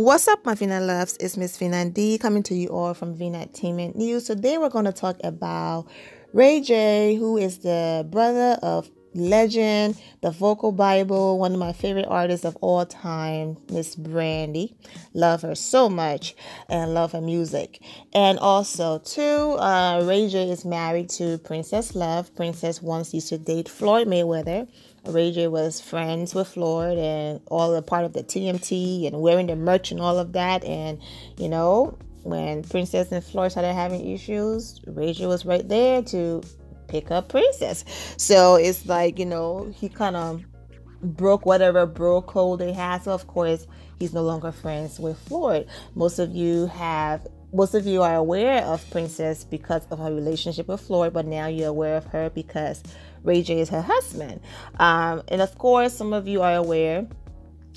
What's up, my Vina loves? It's Miss Vina D coming to you all from Vina Entertainment News. Today we're going to talk about Ray J, who is the brother of legend, the vocal Bible, one of my favorite artists of all time, Miss Brandy. Love her so much and love her music. And also, too, Ray J is married to Princess Love. Princess once used to date Floyd Mayweather. Ray J was friends with Floyd and all a part of the TMT and wearing the merch and all of that. And, you know, when Princess and Floyd started having issues, Ray J was right there to pick up Princess. So it's like, you know, he kind of broke whatever bro code they had. So, of course, he's no longer friends with Floyd. Most of you are aware of Princess because of her relationship with Floyd, but now you're aware of her because Ray J is her husband. And of course, some of you are aware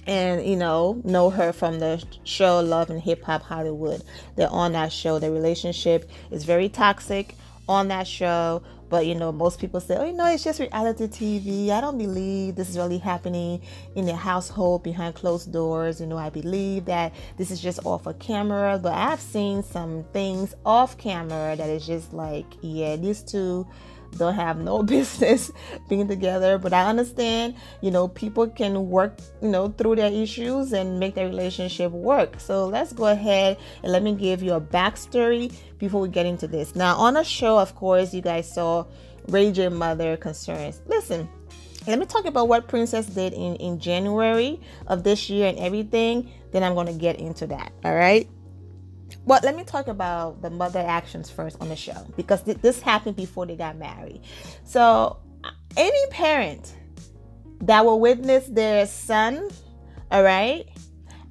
and, you know her from the show Love and Hip Hop Hollywood. They're on that show. Their relationship is very toxic on that show. But, you know, most people say, oh, you know, it's just reality TV. I don't believe this is really happening in the household behind closed doors. You know, I believe that this is just off of camera. But I've seen some things off camera that is just like, yeah, these two don't have no business being together. But I understand, you know, people can work, you know, through their issues and make their relationship work. So let's go ahead and let me give you a backstory before we get into this. Now, on the show, of course, you guys saw Ray J mother concerns. Listen, let me talk about what Princess did in January of this year and everything. Then I'm going to get into that. All right. But let me talk about the mother actions first on the show, because this happened before they got married. So any parent that will witness their son, all right,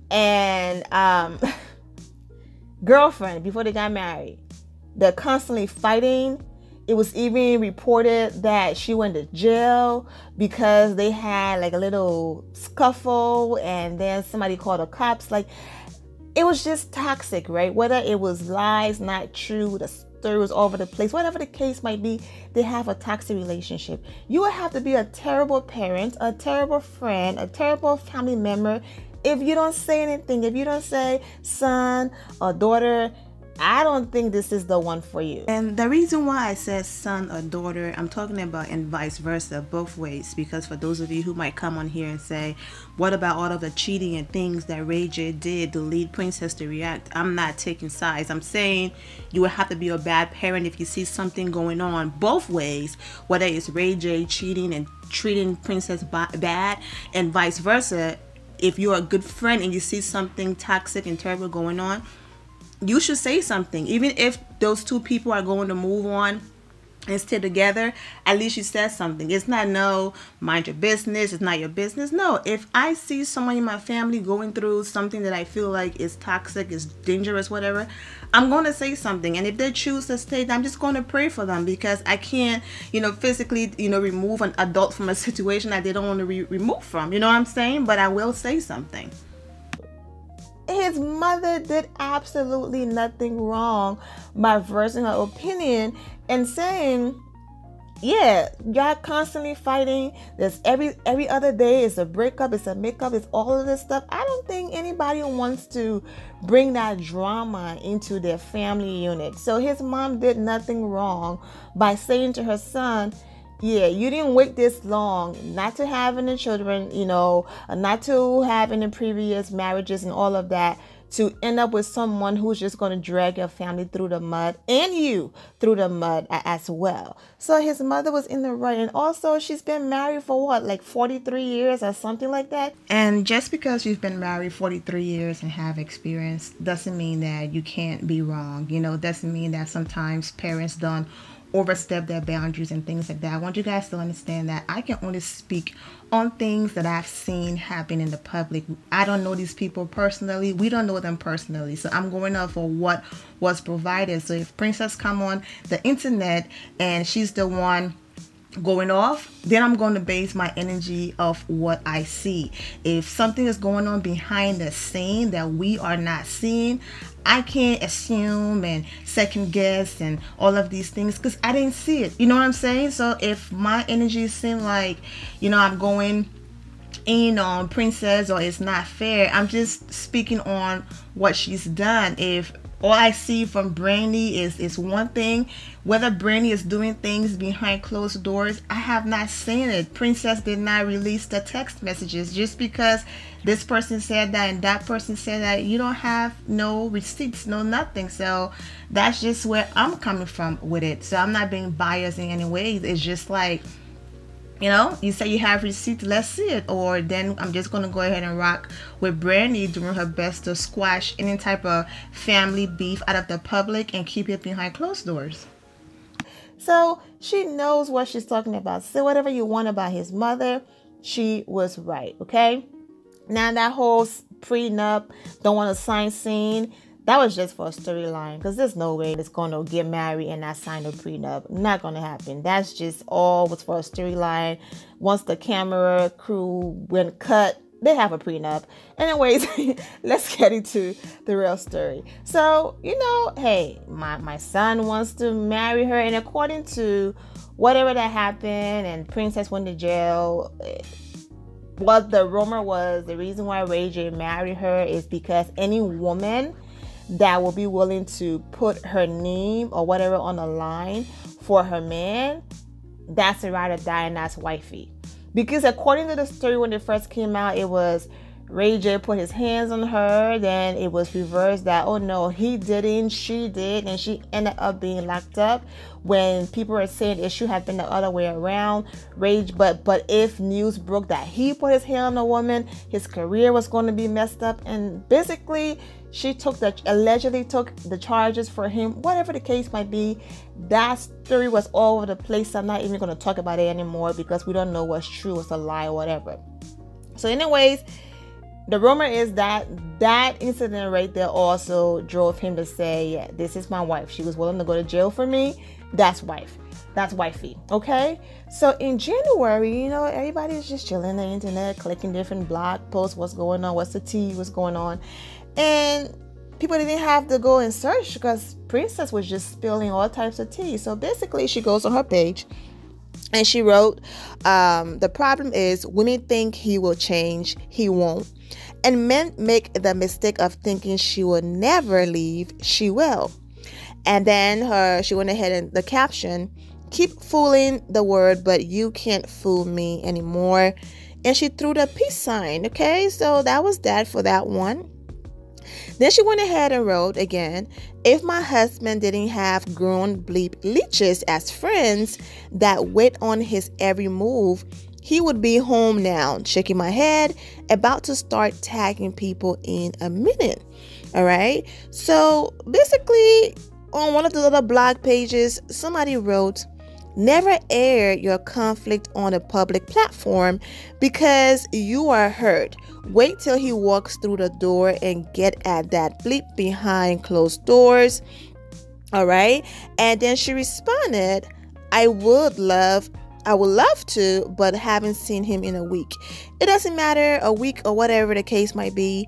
and girlfriend before they got married, they're constantly fighting. It was even reported that she went to jail because they had like a little scuffle and then somebody called the cops. Like, it was just toxic, right? Whether it was lies, not true, the story was all over the place, whatever the case might be, they have a toxic relationship. You would have to be a terrible parent, a terrible friend, a terrible family member if you don't say anything, if you don't say, son or daughter, I don't think this is the one for you. And the reason why I said son or daughter, I'm talking about and vice versa, both ways. Because for those of you who might come on here and say, what about all of the cheating and things that Ray J did to lead Princess to react? I'm not taking sides. I'm saying you would have to be a bad parent if you see something going on both ways, whether it's Ray J cheating and treating Princess bad and vice versa. If you're a good friend and you see something toxic and terrible going on, you should say something. Even if those two people are going to move on and stay together, at least you said something. It's not, no, mind your business, it's not your business. No, if I see someone in my family going through something that I feel like is toxic, is dangerous, whatever, I'm going to say something. And if they choose to stay, I'm just going to pray for them, because I can't, you know, physically, you know, remove an adult from a situation that they don't want to be removed from. You know what I'm saying? But I will say something. His mother did absolutely nothing wrong by voicing her opinion and saying, yeah, y'all constantly fighting. There's every other day is a breakup, it's a makeup, it's all of this stuff. I don't think anybody wants to bring that drama into their family unit. So his mom did nothing wrong by saying to her son, yeah, you didn't wait this long not to have any children, you know, not to have any previous marriages and all of that, to end up with someone who's just going to drag your family through the mud and you through the mud as well. So his mother was in the right. And also, she's been married for what, like 43 years or something like that? And just because you've been married 43 years and have experience doesn't mean that you can't be wrong. You know, doesn't mean that sometimes parents don't overstep their boundaries and things like that. I want you guys to understand that I can only speak on things that I've seen happen in the public. I don't know these people personally. We don't know them personally. So I'm going off of what was provided. So if Princess come on the internet and she's the one going off, then I'm going to base my energy off what I see. If something is going on behind the scene that we are not seeing, I can't assume and second guess and all of these things because I didn't see it. You know what I'm saying? So if my energy seems like, you know, I'm going Princess, or it's not fair. I'm just speaking on what she's done. If all I see from Brandy is one thing, whether Brandy is doing things behind closed doors, I have not seen it. Princess did not release the text messages. Just because this person said that and that person said that, you don't have no receipts, no nothing. So that's just where I'm coming from with it. So I'm not being biased in any way. It's just like, you say you have receipts, let's see it. Or then I'm just going to go ahead and rock with Brandy doing her best to squash any type of family beef out of the public and keep it behind closed doors. So she knows what she's talking about. Say whatever you want about his mother. She was right, okay? Now that whole prenup, don't want to sign scene, that was just for a storyline, because there's no way it's going to get married and not sign a prenup. Not going to happen. That's just all was for a storyline. Once the camera crew went cut, they have a prenup. Anyways, let's get into the real story. So, hey, my son wants to marry her, and according to whatever that happened and Princess went to jail, what the rumor was, the reason why Ray J married her is because any woman that will be willing to put her name or whatever on the line for her man, that's a ride or die, and that's wifey. Because according to the story when it first came out, it was Ray J put his hands on her, then it was reversed that, oh no, he didn't, she did, and she ended up being locked up, when people are saying it should have been the other way around. But if news broke that he put his hand on a woman, his career was going to be messed up, and basically she allegedly took the charges for him. Whatever the case might be, that story was all over the place. I'm not even going to talk about it anymore because we don't know what's true, what's a lie, or whatever. So anyways, the rumor is that incident right there also drove him to say, yeah, this is my wife. She was willing to go to jail for me. That's wife. That's wifey. Okay? So in January, everybody's just chilling on the internet, clicking different blog posts, what's going on, what's the tea, what's going on. And people didn't have to go and search because Princess was just spilling all types of tea. So basically, she goes on her page and she wrote, the problem is women think he will change. He won't. And men make the mistake of thinking she will never leave. She will. And then she went ahead and the caption, keep fooling the world, but you can't fool me anymore. And she threw the peace sign. Okay, so that was that for that one. Then she went ahead and wrote again, if my husband didn't have grown bleep leeches as friends that wait on his every move, he would be home now, shaking my head, about to start tagging people in a minute. All right. So basically, on one of the other blog pages, somebody wrote, never air your conflict on a public platform because you are hurt. Wait till he walks through the door and get at that bleep behind closed doors. All right. And then she responded, I would love to, but haven't seen him in a week. It doesn't matter, a week or whatever the case might be.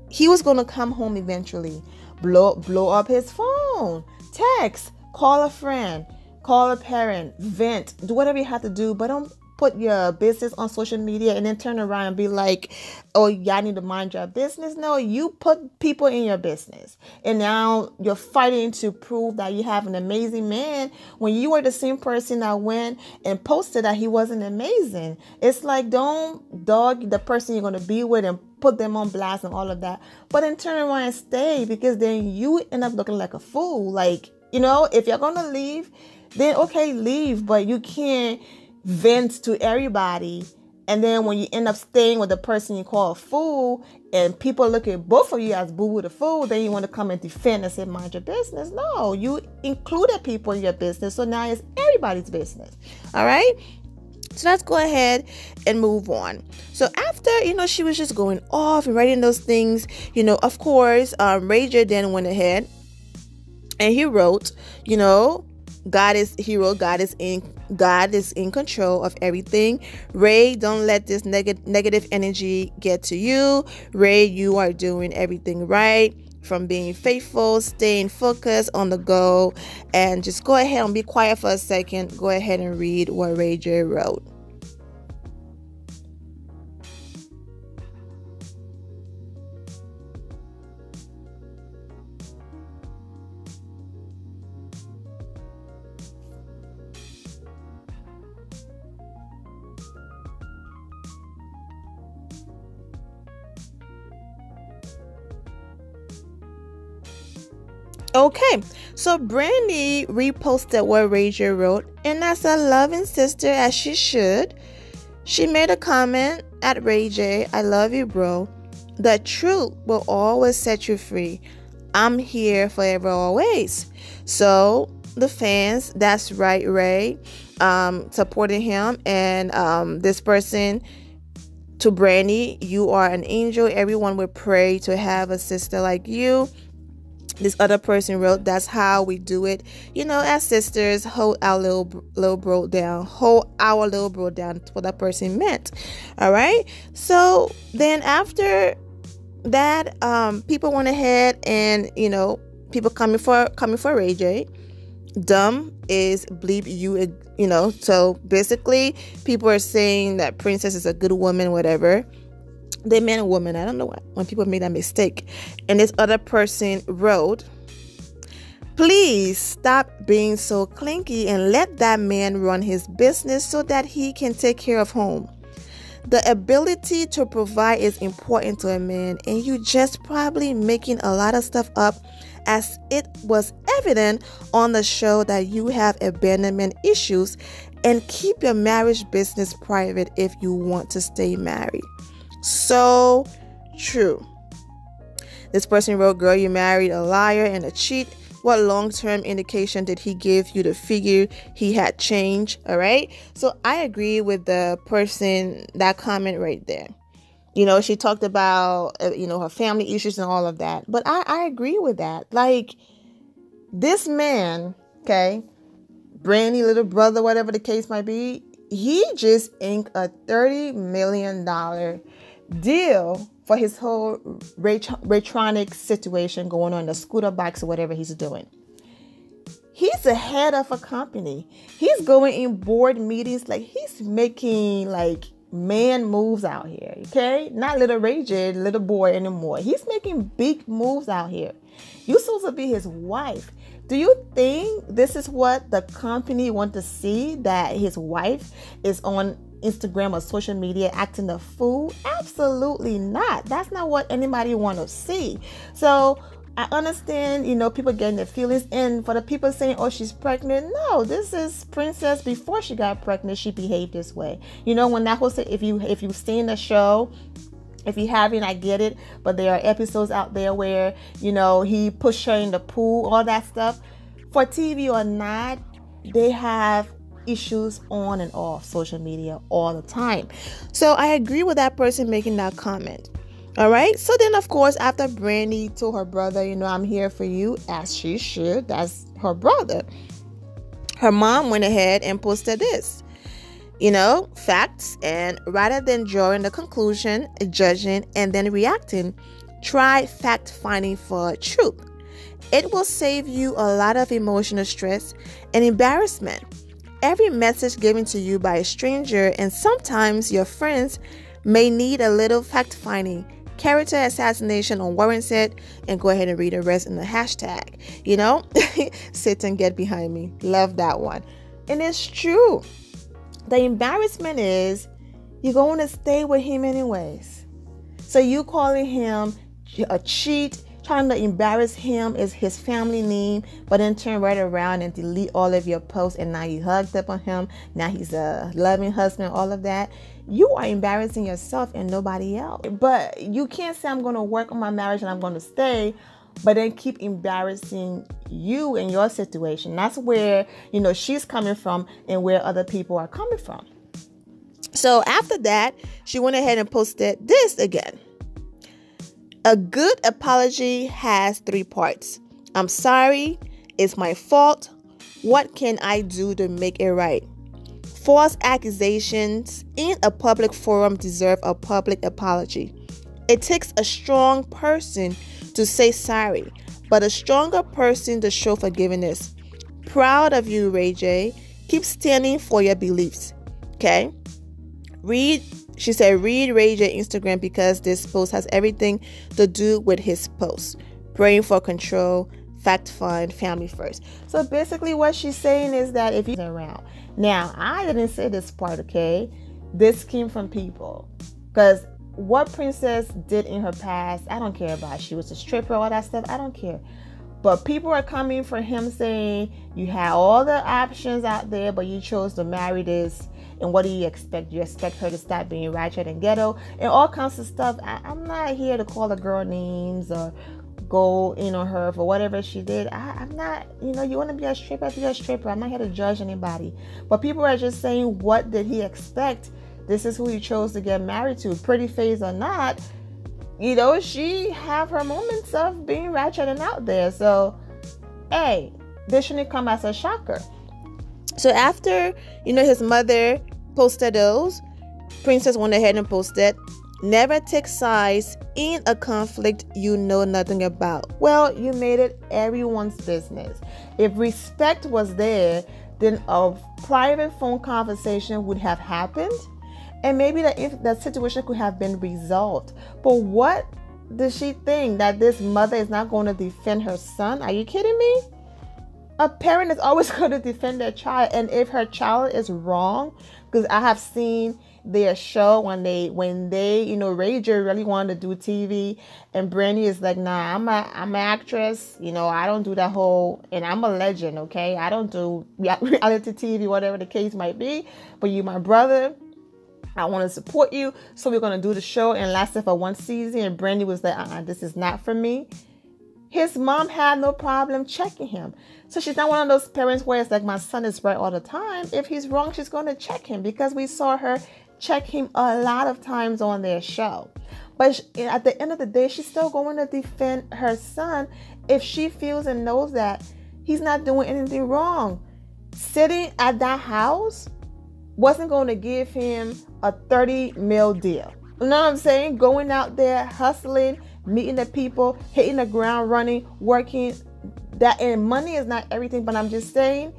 He was going to come home eventually. Blow up his phone, text, call a friend, call a parent, vent, do whatever you have to do, but don't put your business on social media and then turn around and be like, oh, y'all need to mind your business. No, you put people in your business. And now you're fighting to prove that you have an amazing man when you were the same person that went and posted that he wasn't amazing. It's like, don't dog the person you're going to be with and put them on blast and all of that. But then turn around and stay, because then you end up looking like a fool. Like, if you're going to leave, then okay, leave. But you can't vent to everybody, and then when you end up staying with the person you call a fool and people look at both of you as boo-boo the fool, then you want to come and defend and say mind your business. No, you included people in your business, so now it's everybody's business. All right, so let's go ahead and move on. So after she was just going off and writing those things, of course, Ray J then went ahead and he wrote, God is in control of everything. Ray, don't let this negative energy get to you. Ray, you are doing everything right, from being faithful, staying focused on the goal. And just go ahead and be quiet for a second. Go ahead and read what Ray J wrote. Okay, so Brandy reposted what Rachel wrote, and as a loving sister as she should, she made a comment at Ray J. I love you, bro. The truth will always set you free. I'm here forever, always. So the fans, that's right, Ray, supporting him, and this person to Brandy, you are an angel. Everyone would pray to have a sister like you. This other person wrote, that's how we do it. You know, as sisters, hold our little bro down. Hold our little bro down. That's what that person meant. All right. So then after that, people went ahead and, you know, people coming for Ray J. Dumb is bleep you know. So basically, people are saying that Princess is a good woman, whatever. They meant a woman. I don't know when people made that mistake. And this other person wrote, please stop being so clinky and let that man run his business so that he can take care of home. The ability to provide is important to a man, and you just probably making a lot of stuff up, as it was evident on the show that you have abandonment issues, and keep your marriage business private if you want to stay married. So true. This person wrote, girl, you married a liar and a cheat. What long-term indication did he give you to figure he had changed? All right. So I agree with the person, that comment right there. You know, she talked about, you know, her family issues and all of that. But I agree with that. Like, this man, okay, Brandy, little brother, whatever the case might be, he just inked a $30 million deal for his whole Raytronic situation going on, the scooter bikes or whatever he's doing. He's the head of a company. He's going in board meetings. Like, he's making like man moves out here. Okay, not little Ray J, little boy anymore. He's making big moves out here. You're supposed to be his wife. Do you think this is what the company want to see, that his wife is on Instagram or social media acting a fool? Absolutely not. That's not what anybody want to see. So I understand, you know, people getting their feelings, and for the people saying, oh, she's pregnant, no, this is Princess before she got pregnant. She behaved this way. You know, when that was, if you've seen the show, if you haven't, I get it, but there are episodes out there where, you know, he pushed her in the pool, all that stuff. For TV or not, they have issues on and off social media all the time. So I agree with that person making that comment. All right. So then, of course, after Brandy told her brother, you know, I'm here for you, as she should, that's her brother, her mom went ahead and posted this, you know, facts. And rather than drawing the conclusion, judging, and then reacting, try fact finding for truth. It will save you a lot of emotional stress and embarrassment. Every message given to you by a stranger, and sometimes your friends, may need a little fact finding. Character assassination unwarranted, and go ahead and read the rest in the hashtag. You know, Satan, get behind me. Love that one. And it's true. The embarrassment is you're going to stay with him anyways. So you calling him a cheat, trying to embarrass him, is his family name, but then turn right around and delete all of your posts, and now you hugged up on him. Now he's a loving husband, all of that. You are embarrassing yourself and nobody else. But you can't say, I'm going to work on my marriage and I'm going to stay, but then keep embarrassing you and your situation. That's where, you know, she's coming from and where other people are coming from. So after that, she went ahead and posted this again. A good apology has 3 parts. I'm sorry. It's my fault. What can I do to make it right? False accusations in a public forum deserve a public apology. It takes a strong person to say sorry, but a stronger person to show forgiveness. Proud of you, Ray J. Keep standing for your beliefs. Okay? She said, read Ray J Instagram because this post has everything to do with his post. Praying for control, fact find, family first. So basically what she's saying is that if you're around. Now, I didn't say this part, okay? This came from people. Because what Princess did in her past, I don't care about. She was a stripper, all that stuff, I don't care. But people are coming for him saying you had all the options out there, but you chose to marry this. And what do you expect? You expect her to stop being ratchet and ghetto and all kinds of stuff. I'm not here to call a girl names or go in on her for whatever she did. I'm not, you want to be a stripper, be a stripper. I'm not here to judge anybody. But people are just saying, what did he expect? This is who he chose to get married to. Pretty face or not, she have her moments of being ratchet and out there. So, hey, this shouldn't come as a shocker. So after, his mother posted those, Princess went ahead and posted, never take sides in a conflict you know nothing about. Well, you made it everyone's business. If respect was there, then a private phone conversation would have happened. And maybe the situation could have been resolved. But what does she think? That this mother is not going to defend her son? Are you kidding me? A parent is always going to defend their child. And if her child is wrong, because I have seen their show when they Ray J really wanted to do TV, and Brandy is like, nah, I'm an actress, I don't do that whole, and I'm a legend, okay? I don't do reality TV, whatever the case might be, but you my brother, I want to support you, so we're going to do the show. And lasted for one season, and Brandy was like, this is not for me. His mom had no problem checking him. So she's not one of those parents where it's like, my son is right all the time. If he's wrong, she's going to check him, because we saw her check him a lot of times on their show. But at the end of the day, she's still going to defend her son if she feels and knows that he's not doing anything wrong. Sitting at that house wasn't going to give him a 30 mil deal. You know what I'm saying? Going out there, hustling, meeting the people, hitting the ground running, working. That, and money is not everything, but I'm just saying,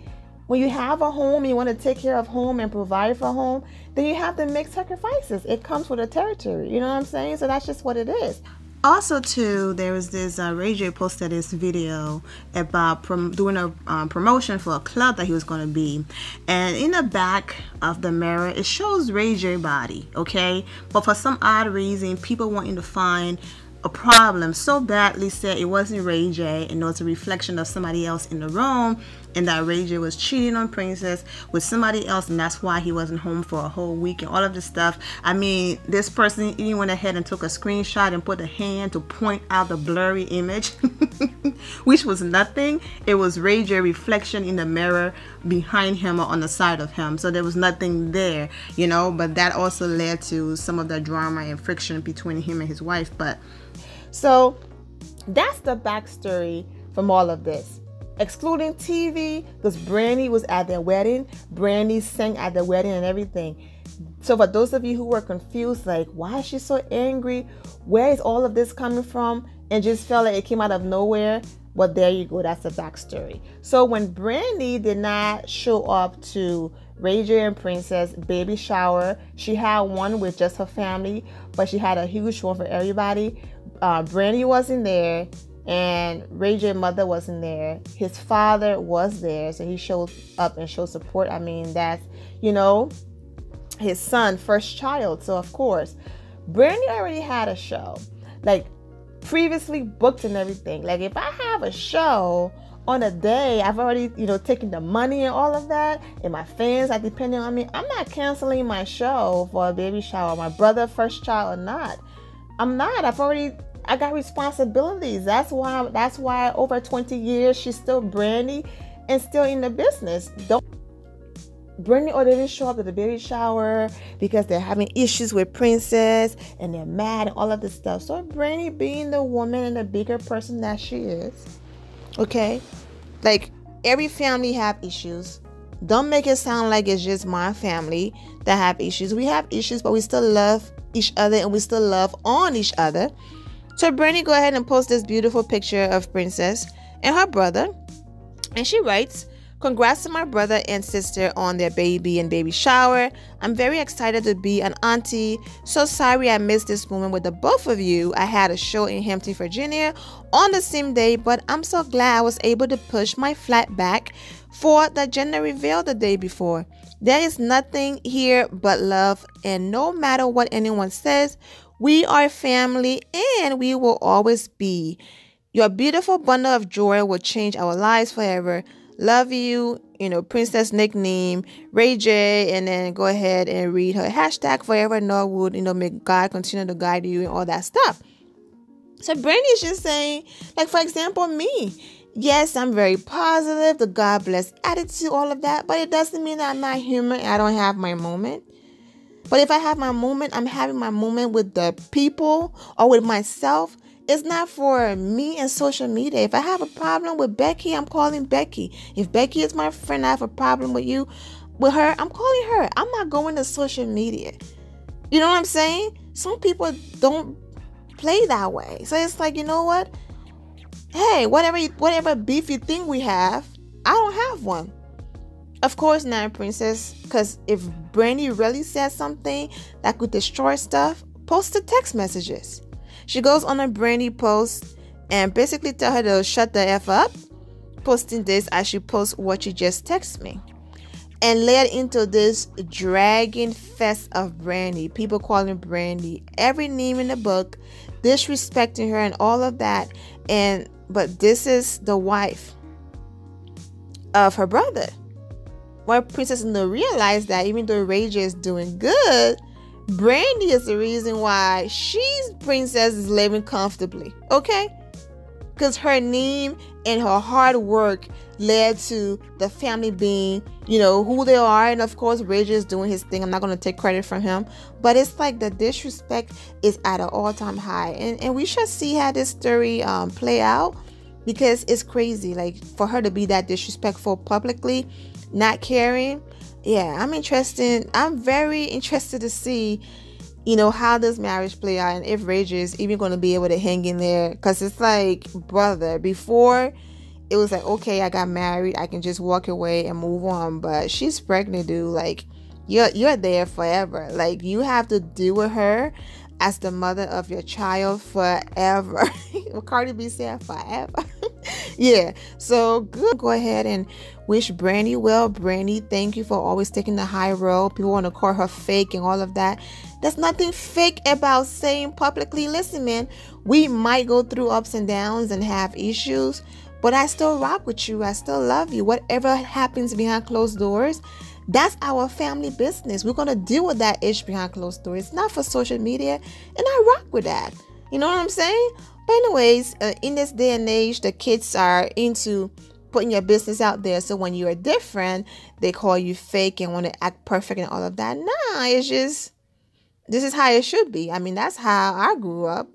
when you have a home, you want to take care of home and provide for home, then you have to make sacrifices. It comes with the territory. You know what I'm saying? So that's just what it is. Also, too, there was this, Ray J posted this video about doing a promotion for a club that he was going to be. And in the back of the mirror, it shows Ray J body, okay? But for some odd reason, people wanting to find a problem so badly said it wasn't Ray J, and it was a reflection of somebody else in the room, and that Ray J was cheating on Princess with somebody else, and that's why he wasn't home for a whole week and all of this stuff. I mean, this person even went ahead and took a screenshot and put a hand to point out the blurry image, which was nothing. It was Ray J reflection in the mirror behind him or on the side of him. So there was nothing there, but that also led to some of the drama and friction between him and his wife. But so that's the backstory from all of this. Excluding TV, because Brandy was at their wedding. Brandy sang at the wedding and everything. So for those of you who were confused, like, why is she so angry? Where is all of this coming from? And just felt like it came out of nowhere. Well, there you go. That's the backstory. So when Brandy did not show up to Ray J and Princess baby shower, she had one with just her family, but she had a huge one for everybody. Brandy wasn't there, and Ray J's mother wasn't there. His father was there, so he showed up and showed support. I mean, that's, his son, first child. So of course, Brandy already had a show, like previously booked and everything. Like, if I have a show on a day, I've already, taken the money and all of that, and my fans are depending on me. I'm not canceling my show for a baby shower, my brother, first child or not. I'm not. I got responsibilities. That's why over 20 years she's still Brandy and still in the business. Brandy didn't show up to the baby shower because they're having issues with Princess and they're mad and all of this stuff. So Brandy, being the woman and the bigger person that she is, okay, like, every family have issues. Don't make it sound like it's just my family that have issues. We have issues, but we still love each other and we still love on each other. So Brandy go ahead and post this beautiful picture of Princess and her brother, and she writes, "Congrats to my brother and sister on their baby and baby shower. I'm very excited to be an auntie. So sorry I missed this moment with the both of you. I had a show in Hampton, Virginia on the same day, but I'm so glad I was able to push my flight back for the gender reveal the day before. There is nothing here but love, and no matter what anyone says, we are family and we will always be. Your beautiful bundle of joy will change our lives forever. Love you, princess nickname, Ray J, and then go ahead and read her hashtag forever Norwood, may God continue to guide you and all that stuff. So Brandy is just saying, like, for example, me. Yes, I'm very positive, the God bless attitude, all of that, but it doesn't mean that I'm not human and I don't have my moment. But if I have my moment, I'm having my moment with the people or with myself. It's not for me and social media. If I have a problem with Becky, I'm calling Becky. If Becky is my friend, I have a problem with her, I'm calling her. I'm not going to social media. You know what I'm saying? Some people don't play that way. So it's like, you know what? Hey, whatever beef you think we have, I don't have one. Of course not, princess, because if Brandy really says something that could destroy stuff, post the text messages. She goes on a Brandy post and basically tell her to shut the F up, posting this as she posts what she just texted me. And led into this dragging fest of Brandy. People calling Brandy every name in the book, disrespecting her and all of that. But this is the wife of her brother. Well, Princess No realized that even though Ray J is doing good, Brandy is the reason why Princess is living comfortably. Okay? Because her name and her hard work led to the family being, who they are. And of course, Ray J is doing his thing. I'm not going to take credit from him. But it's like the disrespect is at an all-time high. And we should see how this story play out. Because it's crazy. Like, for her to be that disrespectful publicly, not caring. Yeah, I'm very interested to see, how this marriage play out and if Ray J is even going to be able to hang in there. Because it's like, brother, before it was like, okay, I got married, I can just walk away and move on. But she's pregnant, dude. Like, you're there forever. Like, you have to deal with her as the mother of your child forever. Cardi B said forever. Yeah, so good. Go ahead and wish Brandy well. Brandy, thank you for always taking the high road. People want to call her fake and all of that. There's nothing fake about saying publicly, listen, man, we might go through ups and downs and have issues, but I still rock with you. I still love you. Whatever happens behind closed doors, that's our family business. We're going to deal with that issue behind closed doors. It's not for social media, and I rock with that. You know what I'm saying? But anyways, in this day and age, the kids are into putting your business out there. So when you are different, they call you fake and want to act perfect and all of that. Nah, it's just, this is how it should be. I mean, that's how I grew up.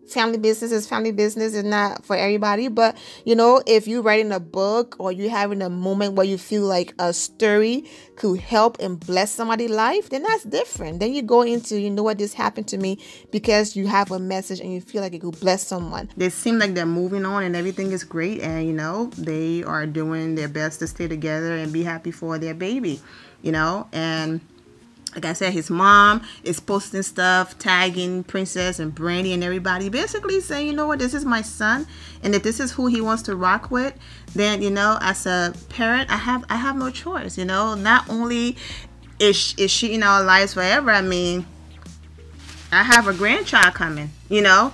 Family business is family business. It's not for everybody. But, if you're writing a book or you're having a moment where you feel like a story could help and bless somebody's life, then that's different. Then you go into, what, this happened to me because you have a message and you feel like it could bless someone. They seem like they're moving on and everything is great. And, they are doing their best to stay together and be happy for their baby, and like I said, his mom is posting stuff, tagging Princess and Brandy and everybody, basically saying, you know what, this is my son, and if this is who he wants to rock with, then, as a parent, I have no choice. Not only is she in our lives forever, I mean, I have a grandchild coming,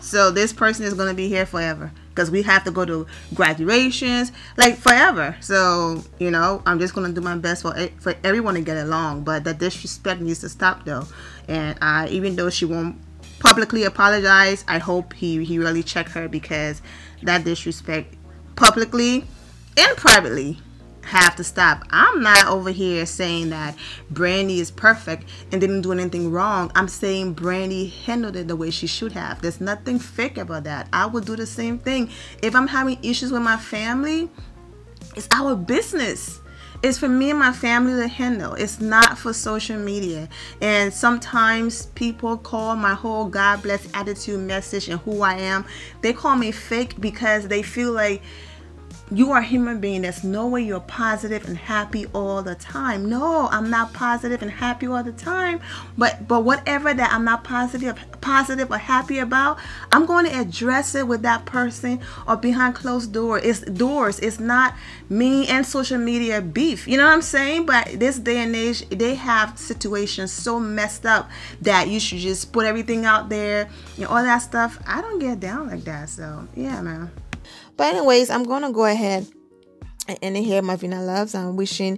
so this person is going to be here forever. Because we have to go to graduations, like forever. So, I'm just going to do my best for everyone to get along. But the disrespect needs to stop, though. And even though she won't publicly apologize, I hope he really checked her, because that disrespect publicly and privately have to stop. I'm not over here saying that Brandy is perfect and didn't do anything wrong. I'm saying Brandy handled it the way she should have. There's nothing fake about that. I would do the same thing. If I'm having issues with my family, it's our business. It's for me and my family to handle. It's not for social media. And sometimes people call my whole God bless attitude message and who I am, they call me fake because they feel like you are a human being. There's no way you're positive and happy all the time. No, I'm not positive and happy all the time. But whatever that I'm not positive or happy about, I'm going to address it with that person or behind closed doors. It's not me and social media beef. You know what I'm saying? But this day and age, they have situations so messed up that you should just put everything out there and all that stuff. I don't get down like that. So yeah, man. But anyways, I'm gonna go ahead and ending here, my Vina loves. I'm wishing,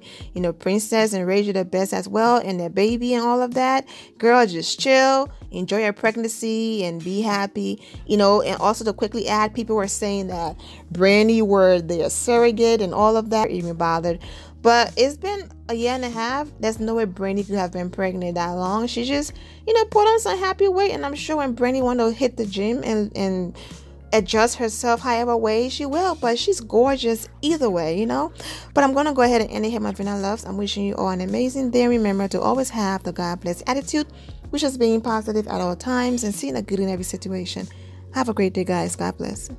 Princess and Rachel the best as well, and their baby and all of that. Girl, just chill, enjoy your pregnancy, and be happy. And also to quickly add, people were saying that Brandy were their surrogate and all of that. Even bothered, but it's been a year and a half. There's no way Brandy could have been pregnant that long. She just, put on some happy weight, and I'm sure when Brandy want to hit the gym and adjust herself however way she will, but she's gorgeous either way. But I'm gonna go ahead and end it here, my Vina loves. I'm wishing you all an amazing day. Remember to always have the God bless attitude, which is being positive at all times and seeing the good in every situation. Have a great day, guys. God bless.